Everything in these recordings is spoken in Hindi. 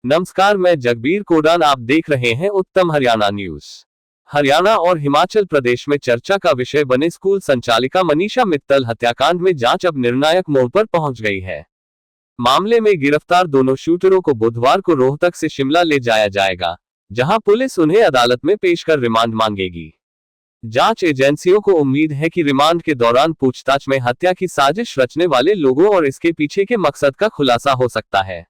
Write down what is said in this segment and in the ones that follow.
नमस्कार, मैं जगबीर कोडान, आप देख रहे हैं उत्तम हरियाणा न्यूज। हरियाणा और हिमाचल प्रदेश में चर्चा का विषय बने स्कूल संचालिका मनीषा मित्तल हत्याकांड में जांच अब निर्णायक मोड़ पर पहुंच गई है। मामले में गिरफ्तार दोनों शूटरों को बुधवार को रोहतक से शिमला ले जाया जाएगा, जहां पुलिस उन्हें अदालत में पेश कर रिमांड मांगेगी। जांच एजेंसियों को उम्मीद है कि रिमांड के दौरान पूछताछ में हत्या की साजिश रचने वाले लोगों और इसके पीछे के मकसद का खुलासा हो सकता है।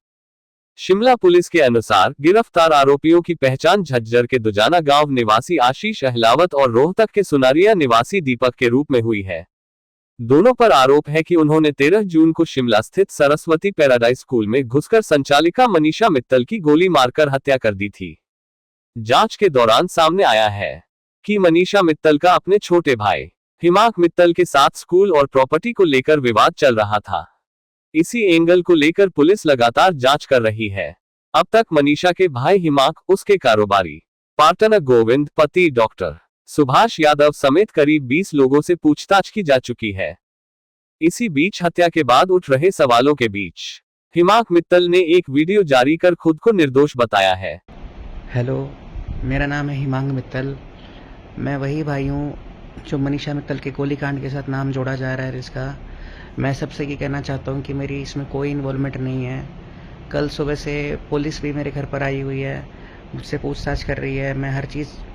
शिमला पुलिस के अनुसार गिरफ्तार आरोपियों की पहचान झज्जर के दुजाना गांव निवासी आशीष अहलावत और रोहतक के सुनारिया निवासी दीपक के रूप में हुई है। दोनों पर आरोप है कि उन्होंने 13 जून को शिमला स्थित सरस्वती पैराडाइज स्कूल में घुसकर संचालिका मनीषा मित्तल की गोली मारकर हत्या कर दी थी। जांच के दौरान सामने आया है कि मनीषा मित्तल का अपने छोटे भाई हिमाक मित्तल के साथ स्कूल और प्रॉपर्टी को लेकर विवाद चल रहा था। इसी एंगल को लेकर पुलिस लगातार जांच कर रही है। अब तक मनीषा के भाई हिमाक, उसके कारोबारी पार्टनर गोविंद, पति डॉक्टर सुभाष यादव समेत करीब 20 लोगों से पूछताछ की जा चुकी है। इसी बीच हत्या के बाद उठ रहे सवालों के बीच हिमाक मित्तल ने एक वीडियो जारी कर खुद को निर्दोष बताया है। हेलो, मेरा नाम है हिमांग मित्तल। मैं वही भाई हूँ जो मनीषा मित्तल के गोलीकांड के साथ नाम जोड़ा जा रहा है जिसका। मैं सबसे ये कहना चाहता हूँ कि मेरी इसमें कोई इन्वॉल्वमेंट नहीं है। कल सुबह से पुलिस भी मेरे घर पर आई हुई है, मुझसे पूछताछ कर रही है। मैं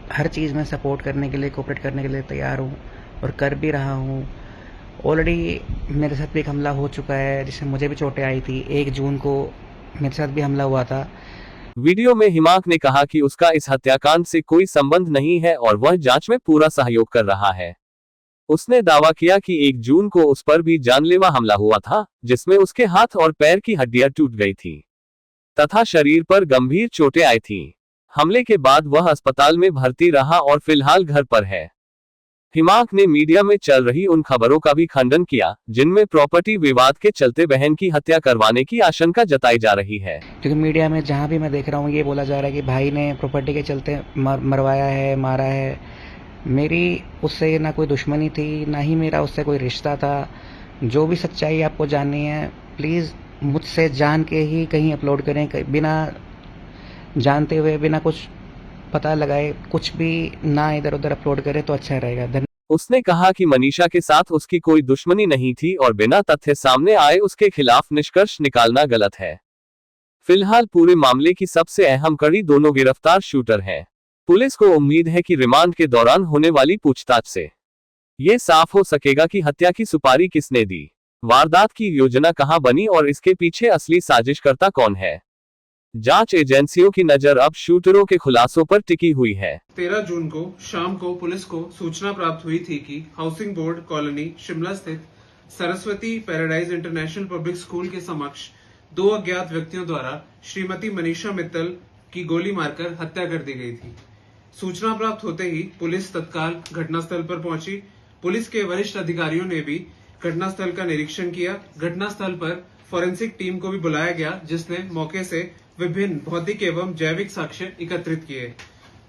हर चीज़ में सपोर्ट करने के लिए, कोऑपरेट करने के लिए तैयार हूँ और कर भी रहा हूँ। ऑलरेडी मेरे साथ भी एक हमला हो चुका है जिससे मुझे भी चोटें आई थी। 1 जून को मेरे साथ भी हमला हुआ था। वीडियो में हिमाक ने कहा कि उसका इस हत्याकांड से कोई संबंध नहीं है और वह जांच में पूरा सहयोग कर रहा है। उसने दावा किया कि 1 जून को उस पर भी जानलेवा हमला हुआ था, जिसमें उसके हाथ और पैर की हड्डियां टूट गई थी तथा शरीर पर गंभीर चोटें आई थीं। हमले के बाद वह अस्पताल में भर्ती रहा और फिलहाल घर पर है। हिमाक ने मीडिया में चल रही उन खबरों का भी खंडन किया जिनमें प्रॉपर्टी विवाद के चलते बहन की हत्या करवाने की आशंका जताई जा रही है। क्योंकि मीडिया में जहाँ भी मैं देख रहा हूँ ये बोला जा रहा है कि भाई ने प्रॉपर्टी के चलते मरवाया है, मारा है। मेरी उससे ना कोई दुश्मनी थी, ना ही मेरा उससे कोई रिश्ता था। जो भी सच्चाई आपको जाननी है प्लीज़ मुझसे जान के ही कहीं अपलोड करें, बिना जानते हुए, बिना कुछ पता लगाए कुछ भी ना इधर उधर अपलोड करें तो अच्छा रहेगा। उसने कहा कि मनीषा के साथ उसकी कोई दुश्मनी नहीं थी और बिना तथ्य सामने आए उसके खिलाफ निष्कर्ष निकालना गलत है। फिलहाल पूरे मामले की सबसे अहम कड़ी दोनों गिरफ्तार शूटर हैं। पुलिस को उम्मीद है कि रिमांड के दौरान होने वाली पूछताछ से ये साफ हो सकेगा कि हत्या की सुपारी किसने दी, वारदात की योजना कहां बनी और इसके पीछे असली साजिशकर्ता कौन है। जांच एजेंसियों की नजर अब शूटरों के खुलासों पर टिकी हुई है। 13 जून को शाम को पुलिस को सूचना प्राप्त हुई थी कि हाउसिंग बोर्ड कॉलोनी शिमला स्थित Saraswati paradise international public school के समक्ष 2 अज्ञात व्यक्तियों द्वारा श्रीमती मनीषा मित्तल की गोली मारकर हत्या कर दी गई थी। सूचना प्राप्त होते ही पुलिस तत्काल घटनास्थल पर पहुंची। पुलिस के वरिष्ठ अधिकारियों ने भी घटनास्थल का निरीक्षण किया। घटनास्थल पर फॉरेंसिक टीम को भी बुलाया गया, जिसने मौके से विभिन्न भौतिक एवं जैविक साक्ष्य एकत्रित किए।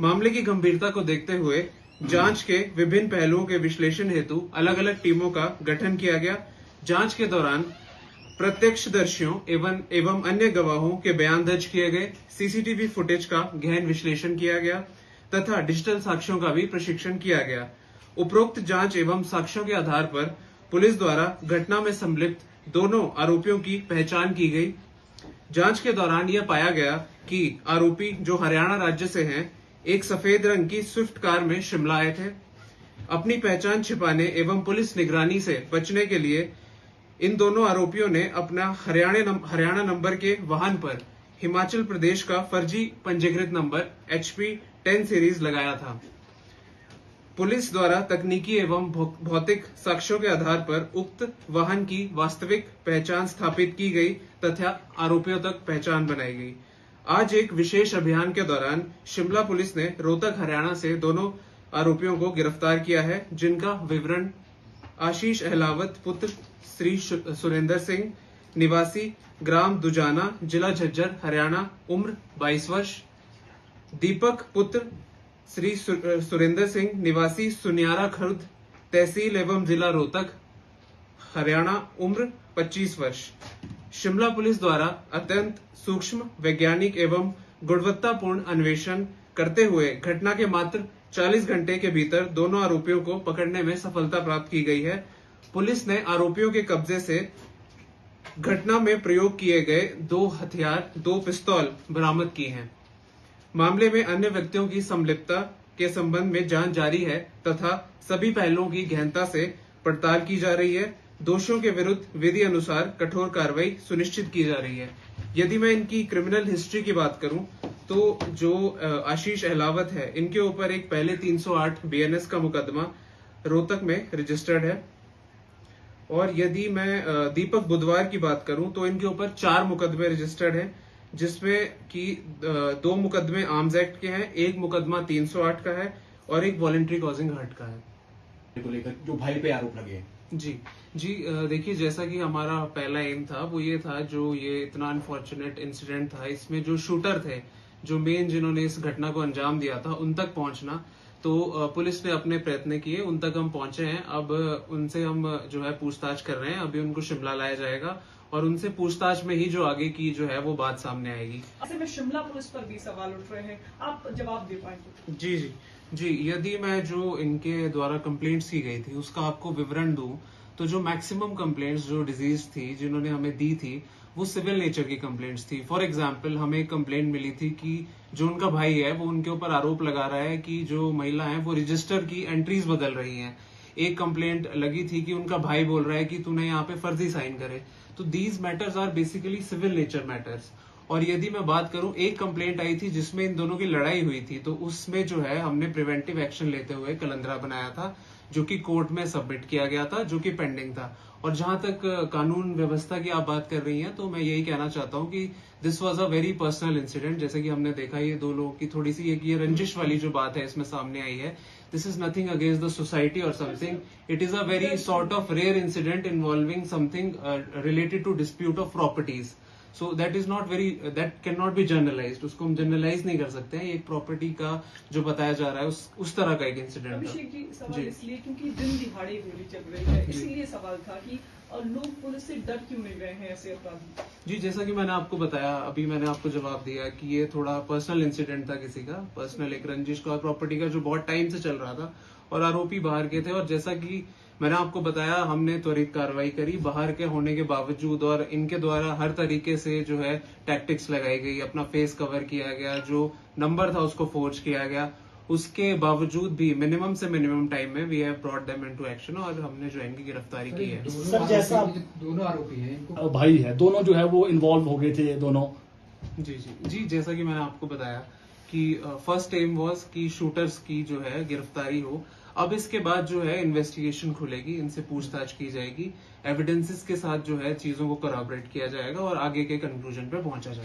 मामले की गंभीरता को देखते हुए जांच के विभिन्न पहलुओं के विश्लेषण हेतु अलग अलग टीमों का गठन किया गया। जांच के दौरान प्रत्यक्षदर्शियों एवं अन्य गवाहों के बयान दर्ज किए गए। सीसीटीवी फुटेज का गहन विश्लेषण किया गया तथा डिजिटल साक्ष्यों का भी प्रशिक्षण किया गया। उपरोक्त जांच एवं साक्ष्यों के आधार पर पुलिस द्वारा घटना में संलिप्त दोनों आरोपियों की पहचान की गई। जांच के दौरान यह पाया गया कि आरोपी जो हरियाणा राज्य से हैं, एक सफेद रंग की स्विफ्ट कार में शिमला आए थे। अपनी पहचान छिपाने एवं पुलिस निगरानी से बचने के लिए इन दोनों आरोपियों ने अपना हरियाणा नंबर के वाहन पर हिमाचल प्रदेश का फर्जी पंजीकृत नंबर HP 10 सीरीज लगाया था। पुलिस द्वारा तकनीकी एवं भौतिक साक्ष्यों के आधार पर उक्त वाहन की वास्तविक पहचान स्थापित की गई तथा आरोपियों तक पहचान बनाई गई। आज एक विशेष अभियान के दौरान शिमला पुलिस ने रोहतक हरियाणा से दोनों आरोपियों को गिरफ्तार किया है, जिनका विवरण आशीष अहलावत पुत्र श्री सुरेंद्र सिंह, निवासी ग्राम दुजाना, जिला झज्जर, हरियाणा, उम्र 22 वर्ष। दीपक पुत्र श्री सुरेंद्र सिंह, निवासी सुनियारा खुर्द, तहसील एवं जिला रोहतक, हरियाणा, उम्र 25 वर्ष। शिमला पुलिस द्वारा अत्यंत सूक्ष्म, वैज्ञानिक एवं गुणवत्तापूर्ण अन्वेषण करते हुए घटना के मात्र 40 घंटे के भीतर दोनों आरोपियों को पकड़ने में सफलता प्राप्त की गई है। पुलिस ने आरोपियों के कब्जे से घटना में प्रयोग किए गए 2 हथियार, 2 पिस्तौल बरामद की हैं। मामले में अन्य व्यक्तियों की संलिप्तता के संबंध में जांच जारी है तथा सभी पहलुओं की गहनता से पड़ताल की जा रही है। दोषियों के विरुद्ध विधि अनुसार कठोर कार्रवाई सुनिश्चित की जा रही है। यदि मैं इनकी क्रिमिनल हिस्ट्री की बात करूं तो जो आशीष अहलावत है, इनके ऊपर एक पहले 308 BNS का मुकदमा रोहतक में रजिस्टर्ड है। और यदि मैं दीपक बुधवार की बात करूं तो इनके ऊपर 4 मुकदमे रजिस्टर्ड हैं, जिसमें कि 2 मुकदमे आर्म्स एक्ट के हैं, एक मुकदमा 308 का है और एक वॉलंटरी कॉजिंग हर्ट का है। को लेकर जो भाई पे आरोप लगे। जी देखिए, जैसा कि हमारा पहला एम था वो ये था, जो ये इतना अनफॉर्चुनेट इंसिडेंट था, इसमें जो शूटर थे, जो मेन जिन्होंने इस घटना को अंजाम दिया था, उन तक पहुंचना। तो पुलिस ने अपने प्रयत्न किए, उन तक हम पहुंचे हैं। अब उनसे हम जो है पूछताछ कर रहे हैं। अभी उनको शिमला लाया जाएगा और उनसे पूछताछ में ही जो आगे की जो है वो बात सामने आएगी। ऐसे में शिमला पुलिस पर भी सवाल उठ रहे हैं, आप जवाब दे पाएंगे? जी, यदि मैं जो इनके द्वारा कंप्लेंट्स की गई थी उसका आपको विवरण दूं तो जो मैक्सिमम कंप्लेंट्स जो डिजीज थी जिन्होंने हमें दी थी वो सिविल नेचर की कंप्लेंट्स थी। फॉर एग्जांपल, हमें एक कंप्लेंट मिली थी कि जो उनका भाई है वो उनके ऊपर आरोप लगा रहा है कि जो महिला है वो रजिस्टर की एंट्रीज बदल रही हैं। एक कंप्लेंट लगी थी कि उनका भाई बोल रहा है कि तूने यहाँ पे फर्जी साइन करे। तो these matters are basically civil nature matters. और यदि मैं बात करूं, एक कंप्लेंट आई थी जिसमें इन दोनों की लड़ाई हुई थी, तो उसमें जो है हमने प्रिवेंटिव एक्शन लेते हुए कलंदरा बनाया था, जो कि कोर्ट में सबमिट किया गया था, जो कि पेंडिंग था। और जहां तक कानून व्यवस्था की आप बात कर रही हैं, तो मैं यही कहना चाहता हूं कि this was a very personal incident. जैसे कि हमने देखा, ये 2 लोगों की थोड़ी सी एक ये रंजिश वाली जो बात है इसमें सामने आई है। This is nothing against the society और something, it is a very sort of rare incident involving something related to dispute of properties. So that is not very, that can not be generalized. उसको हम जनरलाइज नहीं कर सकते हैं। एक प्रॉपर्टी का जो बताया जा रहा है उस तरह का एक इंसिडेंट था। अभिषेक जी, सवाल इसलिए क्योंकि दिन दिहाड़े गोली चल रही है, इसीलिए सवाल था कि लोग पुलिस से डर क्यों नहीं रहे हैं ऐसे अपराधी? जी, जैसा कि मैंने आपको बताया, अभी मैंने आपको जवाब दिया कि ये थोड़ा पर्सनल इंसिडेंट था, किसी का पर्सनल एक रंजिश का प्रॉपर्टी का जो बहुत टाइम से चल रहा था, और आरोपी बाहर के थे। और जैसा कि मैंने आपको बताया, हमने त्वरित कार्रवाई करी बाहर के होने के बावजूद, और इनके द्वारा हर तरीके से जो है टैक्टिक्स लगाई गई, अपना फेस कवर किया गया, जो नंबर था उसको फोर्ज किया गया। उसके बावजूद भी मिनिमम से मिनिमम टाइम में we have brought them into action, और हमने जो इनकी गिरफ्तारी की है। सर, जैसा दोनों आरोपी हैं, इनको भाई है, दोनों जो है वो इन्वॉल्व हो गए थे दोनों। जी, जैसा कि मैंने आपको बताया कि फर्स्ट एम वाज कि शूटर्स की जो है गिरफ्तारी हो। अब इसके बाद जो है इन्वेस्टिगेशन खुलेगी, इनसे पूछताछ की जाएगी, एविडेंसेस के साथ जो है चीजों को कोरॉबरेट किया जाएगा और आगे के कंक्लूजन पे पहुंचा जाएगा।